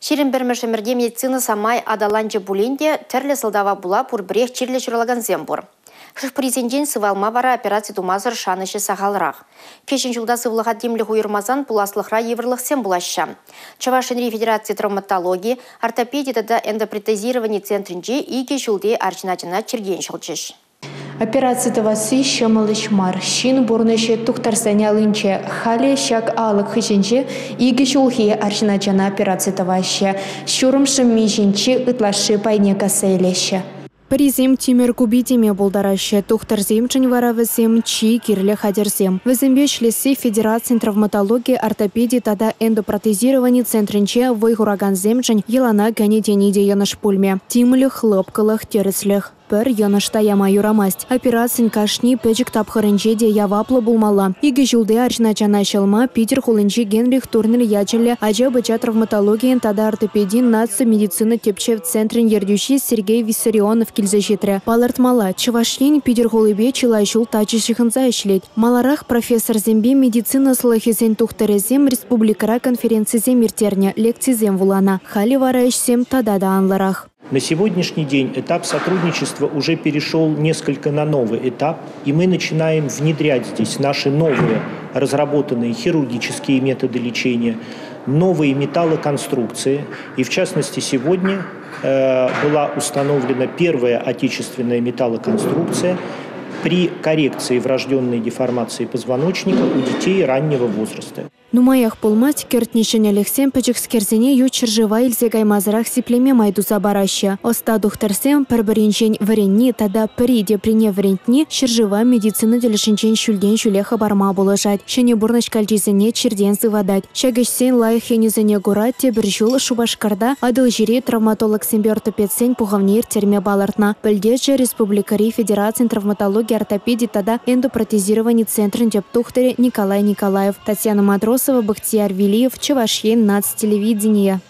Шерін бірмішімірде медицина самай адаланчы бұленде тірлі сылдава була пұрбірех чирлі жұрлаган зембур. Шықпрезенден сывалма бара операция тумазыр шанышы сағалырақ. Кешін жылда сывлыға демлі хуйырмазан пуласлықра еврлық сем булаща. Чавашинри Федерации травматологии, ортопедии да эндопротезирования центринже и кешулде арчинатина черген шылчыш. Операция тавасы шамалыш мар. Шин бурныше тухтарсаня лынче. Хали шак алык хышенче. Иги шулхи арчиначана операция таваще. Шурымшым мишенче ытлашы пайне касайлеше. Паризем тимер кубитиме болдараще. Тухтарзем чынваравызем чи кирле хадерзем. Вызембе шлесы Федерации травматологии, ортопедии тада эндопротезирования центринче войгураганзем чын елана ганетениде яныш пульме. Тимлі хлопкалых тереслях. Пір яныш таяма юрамасть. Операцин кашни пэчик тапхарынче де яваплы булмала. Иги жылды арчиначана шалма Питер хулынче Генрих Турнер ячелі ажа быча травматологиян тада ортопедин наци медицина тепче в центрин ердющий Сергей Виссарионов килзащитре. Палартмала Чавашлин Питер хулыбе чилайшул тачышихынza ишлет. Маларах профессор зембе медицина слахизен тухтарезем республикара конференцизем иртерне лекцизем вулана. Хали вараишсем тада да анларах. На сегодняшний день этап сотрудничества уже перешел несколько на новый этап, и мы начинаем внедрять здесь наши новые разработанные хирургические методы лечения, новые металлоконструкции. И в частности сегодня была установлена первая отечественная металлоконструкция при коррекции врожденной деформации позвоночника у детей раннего возраста. Нумаях пулмать кертнишен Алексем пэчик скерзене ючер жива илзе гаймазырах сиплеме майдуза бараща. Оста духтарсем перберинчен варенни тада периде прине варентни шержива медицина делешинчен шульден шулеха барма булажать. Шене бурнач кальчизене черден сывадать. Шагашсен лайх хенизене гурат тебержул шубашкарда адыл жире травматолог сембе ортопедсен пуховнер терме балартна. Пельдеже республикари Федерации травматологии, ортопедии тада эндопротезирования центрин Дептухтере Николай Николаев. Татьяна Матросова, Бахтияр Велиев, Чавашьен, Нацтелевидение.